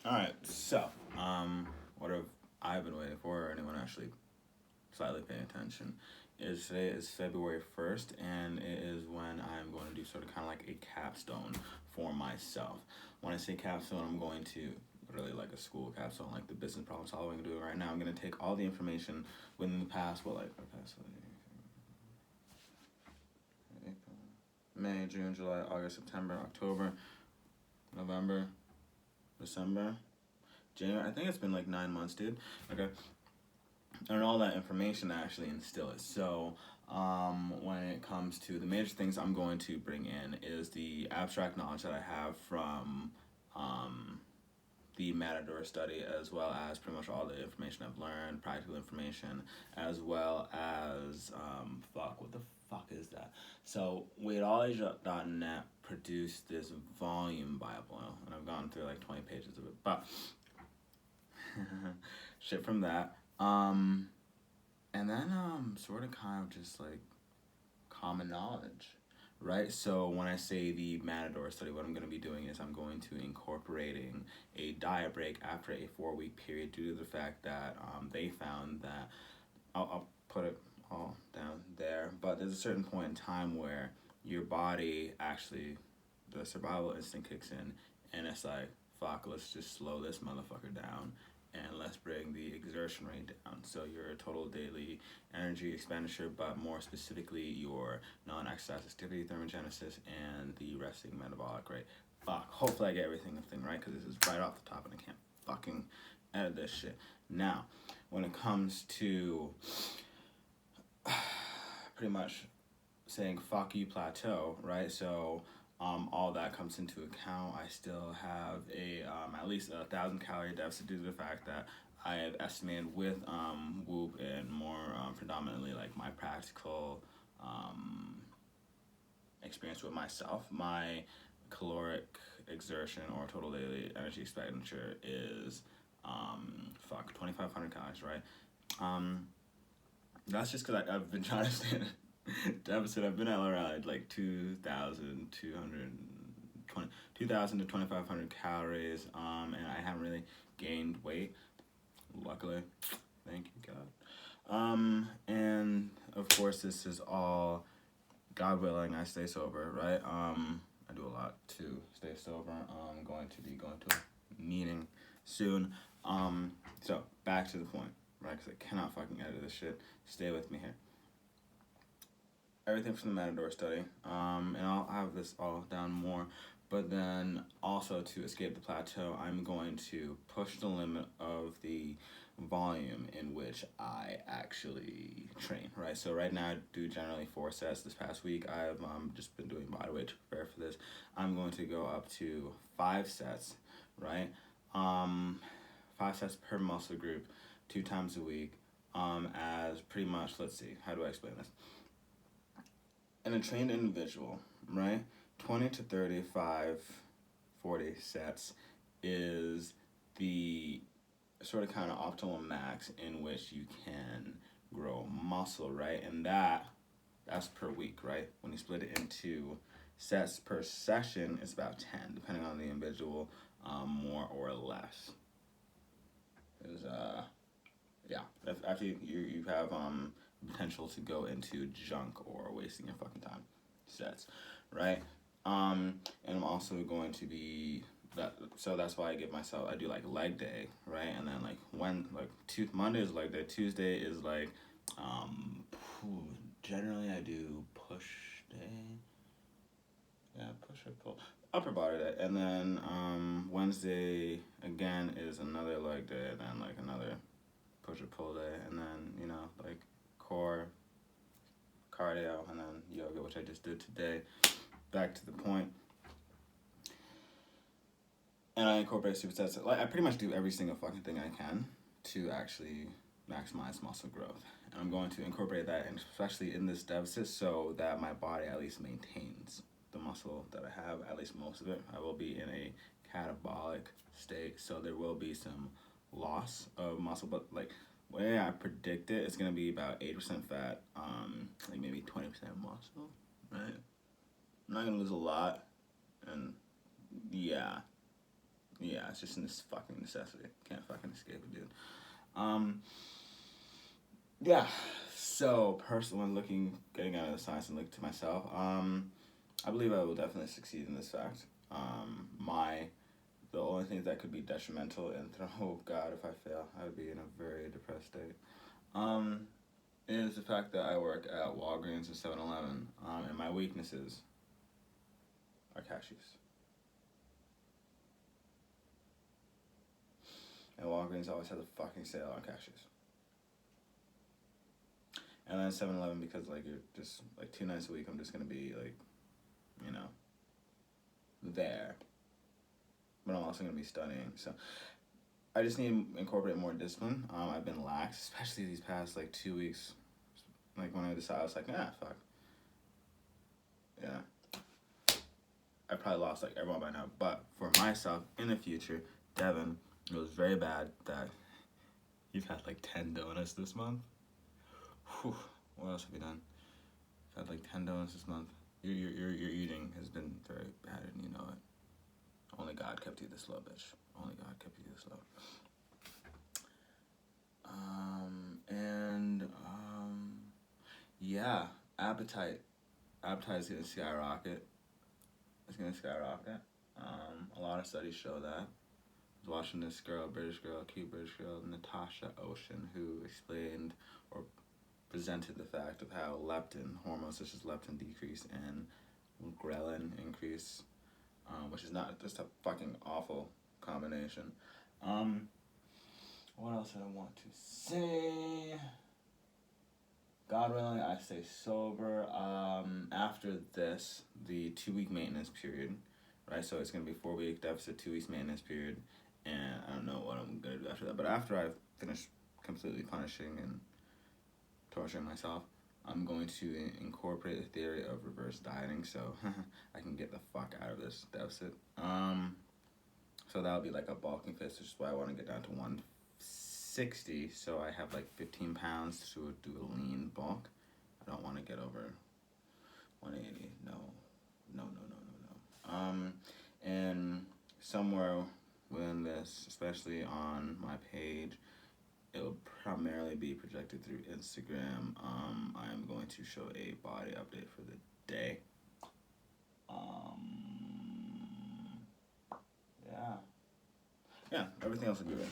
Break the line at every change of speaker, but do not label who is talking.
Alright, so, what have I been waiting for, or anyone actually slightly paying attention, is today is February 1st, and it is when I'm going to do sort of kind of like a capstone for myself. When I say capstone, I'm going to really like a school capstone, like the business problem solving I'm doing right now. I'm going to take all the information within the past, May, June, July, August, September, October, November, December, January. I think it's been like 9 months, dude. Okay. And all that information to actually instill it. So, when it comes to the major things I'm going to bring in is the abstract knowledge that I have from the MATADOR study, as well as pretty much all the information I've learned, practical information, as well as, what the fuck is that? So, Weightology.net produced this volume Bible, and I've gone through like 20 pages of it, but shit from that. And then sort of kind of just like common knowledge, right? So when I say the MATADOR study, what I'm going to be doing is I'm going to incorporating a diet break after a 4-week period due to the fact that they found that, I'll put it all down there, but there's a certain point in time where your body actually, the survival instinct kicks in, and it's like, fuck, let's just slow this motherfucker down and let's bring the exertion rate down. So your total daily energy expenditure, but more specifically your non-exercise activity thermogenesis and the resting metabolic rate. Fuck, hopefully I get everything right, because this is right off the top and I can't fucking edit this shit. Now, when it comes to pretty much saying fuck you plateau, right? So all that comes into account. I still have a at least 1,000 calorie deficit due to the fact that I have estimated with Whoop and more predominantly like my practical experience with myself. My caloric exertion or total daily energy expenditure is 2,500 calories, right? That's just because I've been trying to stay in a deficit. I've been at around like 2,000 to 2,500 calories, and I haven't really gained weight, luckily. Thank you, God. And of course, this is all, God willing, I stay sober, right? I do a lot to stay sober. I'm going to be going to a meeting soon. So back to the point, right? Because I cannot fucking edit this shit. Stay with me here. Everything from the MATADOR study, and I'll have this all down more, but then also to escape the plateau, I'm going to push the limit of the volume in which I actually train, right? So right now I do generally 4 sets. This past week I've just been doing bodyweight to prepare for this. I'm going to go up to 5 sets, right? 5 sets per muscle group, 2 times a week, as pretty much, let's see, how do I explain this? In a trained individual, right, 20 to 35, 40 sets is the sort of kind of optimal max in which you can grow muscle, right? And that's per week, right? When you split it into sets per session, it's about 10, depending on the individual, more or less. Is yeah. After you have potential to go into junk or wasting your fucking time sets, right? And I'm also going to be that, so that's why I do like leg day, right? And then like Monday is leg day, Tuesday is like generally I do push day. Yeah, push or pull. Upper body day. And then Wednesday again is another leg day, and then like another push or pull day, and then like core, cardio, and then yoga, which I just did today. Back to the point. And I incorporate supersets. Like I pretty much do every single fucking thing I can to actually maximize muscle growth. And I'm going to incorporate that, especially in this deficit, so that my body at least maintains the muscle that I have, at least most of it. I will be in a catabolic state, so there will be some loss of muscle, but like the way I predict it, it's gonna be about 8% fat, like maybe 20% muscle, right? I'm not gonna lose a lot, and yeah, yeah, it's just this fucking necessity. Can't fucking escape it, dude. Yeah. So personally, getting out of the science and looking to myself, I believe I will definitely succeed in this fact. The only thing that could be detrimental and oh god, if I fail, I would be in a very depressed state. Is the fact that I work at Walgreens and 7-Eleven, and my weaknesses are cashews. And Walgreens always has a fucking sale on cashews. And then 7-Eleven, because like you're just like 2 nights a week, I'm just gonna be like, you know, there. But I'm also gonna be studying, so I just need to incorporate more discipline. I've been lax, especially these past like 2 weeks. Like when I decided, I was like, fuck. Yeah. I probably lost like everyone by now. But for myself, in the future, Devin, it was very bad that you've had like 10 donuts this month. Whew. What else have you done? You've had like 10 donuts this month. Your eating has been very bad, and you know it. Only God kept you this low, bitch. Only God kept you this low. Yeah, appetite. Appetite is gonna skyrocket. It's gonna skyrocket. A lot of studies show that. I was watching this girl, cute British girl, Natasha Ocean, who explained or presented the fact of how leptin, hormones such as leptin decrease and ghrelin increase, which is not just a fucking awful combination. What else did I want to say? God willing, I stay sober. After this, the 2-week maintenance period, right? So it's gonna be 4-week deficit, 2 weeks maintenance period, and I don't know what I'm gonna do after that. But after I finish completely punishing and torturing myself, I'm going to incorporate the theory of reverse dieting, so I can get the fuck out of this deficit. So that'll be like a bulking phase, which is why I want to get down to 160, so I have like 15 pounds to do a lean bulk. I don't want to get over 180. No. And somewhere within this, especially on my page, it'll primarily be projected through Instagram. I'm going to show a body update for the day. Yeah, everything else will be good.